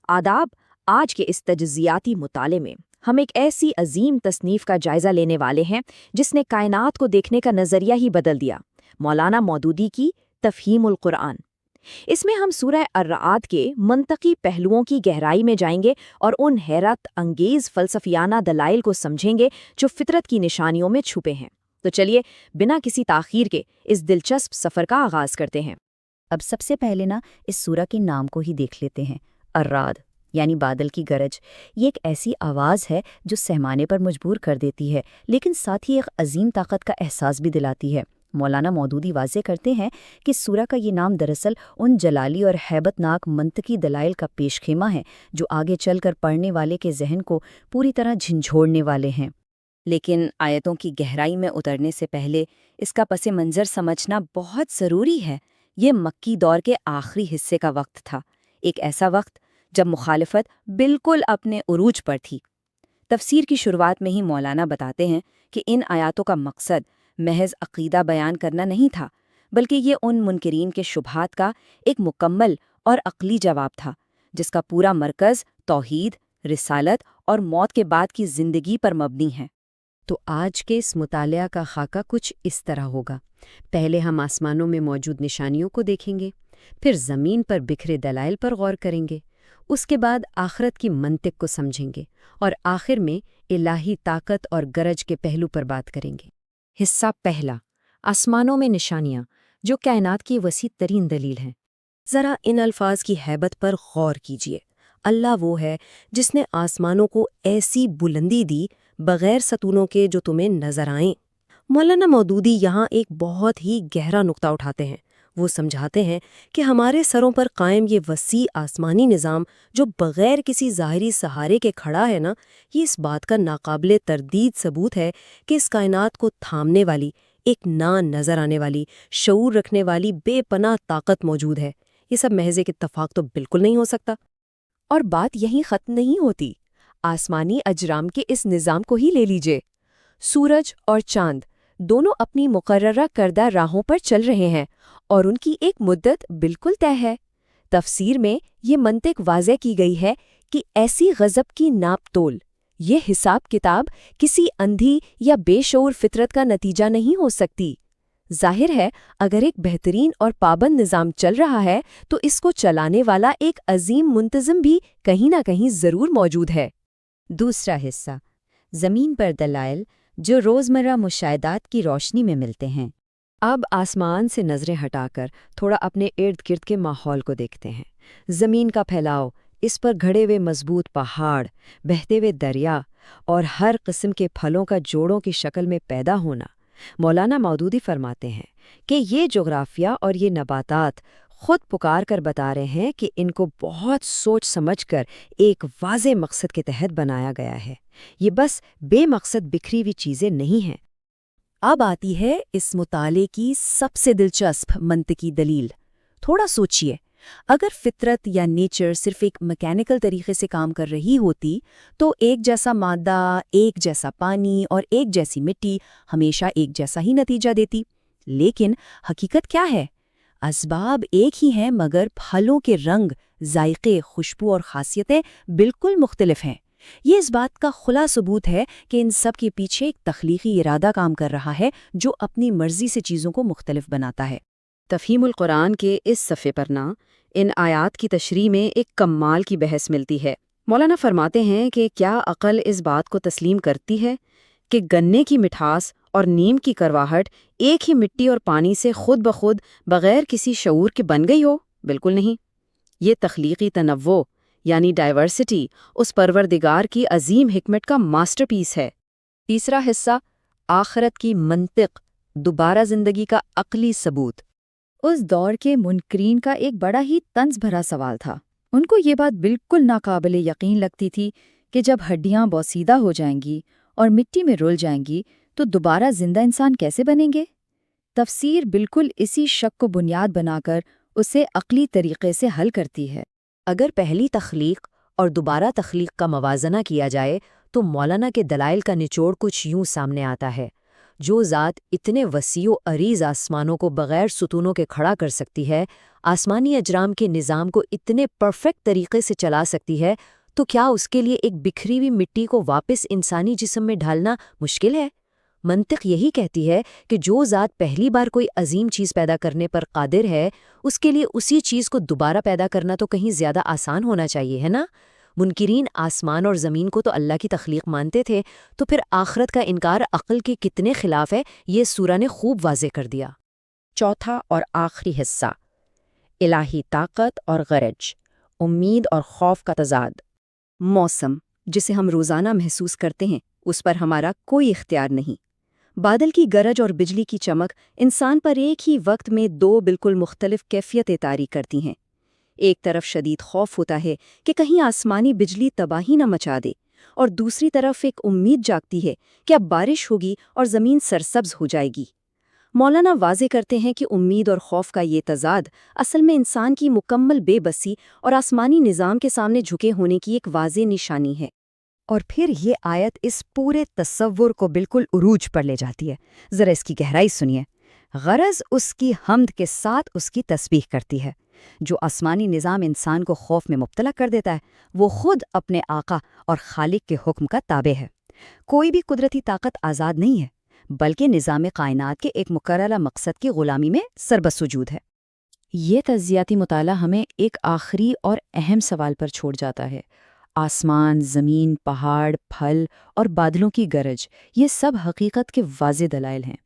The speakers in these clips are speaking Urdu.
آداب، آج کے اس تجزیاتی مطالعے میں ہم ایک ایسی عظیم تصنیف کا جائزہ لینے والے ہیں جس نے کائنات کو دیکھنے کا نظریہ ہی بدل دیا، مولانا مودودی کی تفہیم القرآن۔ اس میں ہم سورہ الرعد کے منطقی پہلوؤں کی گہرائی میں جائیں گے اور ان حیرت انگیز فلسفیانہ دلائل کو سمجھیں گے جو فطرت کی نشانیوں میں چھپے ہیں۔ تو چلیے بنا کسی تاخیر کے اس دلچسپ سفر کا آغاز کرتے ہیں۔ اب سب سے پہلے اس سورہ کے نام کو ہی دیکھ لیتے ہیں۔ الرعد یعنی بادل کی گرج۔ یہ ایک ایسی آواز ہے جو سہمانے پر مجبور کر دیتی ہے، لیکن ساتھ ہی ایک عظیم طاقت کا احساس بھی دلاتی ہے۔ مولانا مودودی واضح کرتے ہیں کہ سورہ کا یہ نام دراصل ان جلالی اور ہیبت ناک منطقی دلائل کا پیش خیمہ ہے جو آگے چل کر پڑھنے والے کے ذہن کو پوری طرح جھنجھوڑنے والے ہیں۔ لیکن آیتوں کی گہرائی میں اترنے سے پہلے اس کا پس منظر سمجھنا بہت ضروری ہے۔ یہ مکی دور کے آخری حصے کا وقت تھا، ایک ایسا وقت جب مخالفت بالکل اپنے عروج پر تھی۔ تفسیر کی شروعات میں ہی مولانا بتاتے ہیں کہ ان آیاتوں کا مقصد محض عقیدہ بیان کرنا نہیں تھا، بلکہ یہ ان منکرین کے شبہات کا ایک مکمل اور عقلی جواب تھا جس کا پورا مرکز توحید، رسالت اور موت کے بعد کی زندگی پر مبنی ہے۔ تو آج کے اس مطالعہ کا خاکہ کچھ اس طرح ہوگا۔ پہلے ہم آسمانوں میں موجود نشانیوں کو دیکھیں گے، پھر زمین پر بکھرے دلائل پر غور کریں گے، اس کے بعد آخرت کی منطق کو سمجھیں گے، اور آخر میں الہی طاقت اور گرج کے پہلو پر بات کریں گے۔ حصہ پہلا، آسمانوں میں نشانیاں جو کائنات کی وسیع ترین دلیل ہیں۔ ذرا ان الفاظ کی ہیبت پر غور کیجیے۔ اللہ وہ ہے جس نے آسمانوں کو ایسی بلندی دی بغیر ستونوں کے جو تمہیں نظر آئیں۔ مولانا مودودی یہاں ایک بہت ہی گہرا نقطہ اٹھاتے ہیں۔ وہ سمجھاتے ہیں کہ ہمارے سروں پر قائم یہ وسیع آسمانی نظام جو بغیر کسی ظاہری سہارے کے کھڑا ہے نا، یہ اس بات کا ناقابل تردید ثبوت ہے کہ اس کائنات کو تھامنے والی، ایک نہ نظر آنے والی، شعور رکھنے والی بے پناہ طاقت موجود ہے۔ یہ سب محض ایک اتفاق تو بالکل نہیں ہو سکتا۔ اور بات یہیں ختم نہیں ہوتی۔ آسمانی اجرام کے اس نظام کو ہی لے لیجئے۔ سورج اور چاند دونوں اپنی مقررہ کردہ راہوں پر چل رہے ہیں اور ان کی ایک مدت بالکل طے ہے۔ تفسیر میں یہ منطق واضح کی گئی ہے کہ ایسی غضب کی ناپ تول، یہ حساب کتاب کسی اندھی یا بے شعور فطرت کا نتیجہ نہیں ہو سکتی۔ ظاہر ہے اگر ایک بہترین اور پابند نظام چل رہا ہے تو اس کو چلانے والا ایک عظیم منتظم بھی کہیں نہ کہیں ضرور موجود ہے۔ دوسرا حصہ، زمین پر دلائل جو روزمرہ مشاہدات کی روشنی میں ملتے ہیں۔ اب آسمان سے نظریں ہٹا کر تھوڑا اپنے ارد گرد کے ماحول کو دیکھتے ہیں۔ زمین کا پھیلاؤ، اس پر گھڑے ہوئے مضبوط پہاڑ، بہتے ہوئے دریا اور ہر قسم کے پھلوں کا جوڑوں کی شکل میں پیدا ہونا۔ مولانا مودودی فرماتے ہیں کہ یہ جغرافیہ اور یہ نباتات خود پکار کر بتا رہے ہیں کہ ان کو بہت سوچ سمجھ کر ایک واضح مقصد کے تحت بنایا گیا ہے۔ یہ بس بے مقصد بکھری ہوئی چیزیں نہیں ہیں۔ اب آتی ہے اس مطالعے کی سب سے دلچسپ منطقی دلیل۔ تھوڑا سوچئے، اگر فطرت یا نیچر صرف ایک میکینیکل طریقے سے کام کر رہی ہوتی تو ایک جیسا مادہ، ایک جیسا پانی اور ایک جیسی مٹی ہمیشہ ایک جیسا ہی نتیجہ دیتی۔ لیکن حقیقت کیا ہے؟ اسباب ایک ہی ہیں مگر پھلوں کے رنگ، ذائقے، خوشبو اور خاصیتیں بالکل مختلف ہیں۔ یہ اس بات کا کھلا ثبوت ہے کہ ان سب کے پیچھے ایک تخلیقی ارادہ کام کر رہا ہے جو اپنی مرضی سے چیزوں کو مختلف بناتا ہے۔ تفہیم القرآن کے اس صفحے پر ان آیات کی تشریح میں ایک کمال کی بحث ملتی ہے۔ مولانا فرماتے ہیں کہ کیا عقل اس بات کو تسلیم کرتی ہے کہ گنے کی مٹھاس اور نیم کی کرواہٹ ایک ہی مٹی اور پانی سے خود بخود بغیر کسی شعور کے بن گئی ہو؟ بالکل نہیں۔ یہ تخلیقی تنوع یعنی ڈائیورسٹی اس پروردگار کی عظیم حکمت کا ماسٹر پیس ہے۔ تیسرا حصہ، آخرت کی منطق، دوبارہ زندگی کا عقلی ثبوت۔ اس دور کے منکرین کا ایک بڑا ہی طنز بھرا سوال تھا۔ ان کو یہ بات بالکل ناقابل یقین لگتی تھی کہ جب ہڈیاں بوسیدہ ہو جائیں گی اور مٹی میں رول جائیں گی تو دوبارہ زندہ انسان کیسے بنیں گے؟ تفسیر بالکل اسی شک کو بنیاد بنا کر اسے عقلی طریقے سے حل کرتی ہے۔ اگر پہلی تخلیق اور دوبارہ تخلیق کا موازنہ کیا جائے تو مولانا کے دلائل کا نچوڑ کچھ یوں سامنے آتا ہے۔ جو ذات اتنے وسیع و عریض آسمانوں کو بغیر ستونوں کے کھڑا کر سکتی ہے، آسمانی اجرام کے نظام کو اتنے پرفیکٹ طریقے سے چلا سکتی ہے، تو کیا اس کے لیے ایک بکھری ہوئی مٹی کو واپس انسانی جسم میں ڈھالنا مشکل ہے؟ منطق یہی کہتی ہے کہ جو ذات پہلی بار کوئی عظیم چیز پیدا کرنے پر قادر ہے، اس کے لیے اسی چیز کو دوبارہ پیدا کرنا تو کہیں زیادہ آسان ہونا چاہیے، ہے نا؟ منکرین آسمان اور زمین کو تو اللہ کی تخلیق مانتے تھے، تو پھر آخرت کا انکار عقل کے کتنے خلاف ہے، یہ سورہ نے خوب واضح کر دیا۔ چوتھا اور آخری حصہ، الہی طاقت اور غرض، امید اور خوف کا تضاد۔ موسم، جسے ہم روزانہ محسوس کرتے ہیں، اس پر ہمارا کوئی اختیار نہیں۔ بادل کی گرج اور بجلی کی چمک انسان پر ایک ہی وقت میں دو بالکل مختلف کیفیتیں طاری کرتی ہیں۔ ایک طرف شدید خوف ہوتا ہے کہ کہیں آسمانی بجلی تباہی نہ مچا دے، اور دوسری طرف ایک امید جاگتی ہے کہ اب بارش ہوگی اور زمین سرسبز ہو جائے گی۔ مولانا واضح کرتے ہیں کہ امید اور خوف کا یہ تضاد اصل میں انسان کی مکمل بے بسی اور آسمانی نظام کے سامنے جھکے ہونے کی ایک واضح نشانی ہے۔ اور پھر یہ آیت اس پورے تصور کو بالکل عروج پر لے جاتی ہے۔ ذرا اس کی گہرائی سنیے۔ غرض اس کی حمد کے ساتھ اس کی تسبیح کرتی ہے۔ جو آسمانی نظام انسان کو خوف میں مبتلا کر دیتا ہے، وہ خود اپنے آقا اور خالق کے حکم کا تابع ہے۔ کوئی بھی قدرتی طاقت آزاد نہیں ہے، بلکہ نظام کائنات کے ایک مقررہ مقصد کی غلامی میں سربسوجود ہے۔ یہ تجزیاتی مطالعہ ہمیں ایک آخری اور اہم سوال پر چھوڑ جاتا ہے۔ آسمان، زمین، پہاڑ، پھل اور بادلوں کی گرج، یہ سب حقیقت کے واضح دلائل ہیں۔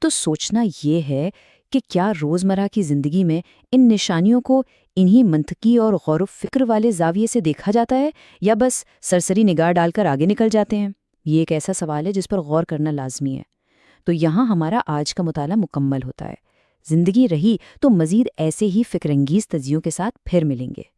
تو سوچنا یہ ہے کہ کیا روزمرہ کی زندگی میں ان نشانیوں کو انہی منطقی اور غور و فکر والے زاویے سے دیکھا جاتا ہے، یا بس سرسری نگاہ ڈال کر آگے نکل جاتے ہیں؟ یہ ایک ایسا سوال ہے جس پر غور کرنا لازمی ہے۔ تو یہاں ہمارا آج کا مطالعہ مکمل ہوتا ہے۔ زندگی رہی تو مزید ایسے ہی فکر انگیز تجزیوں کے ساتھ پھر ملیں گے۔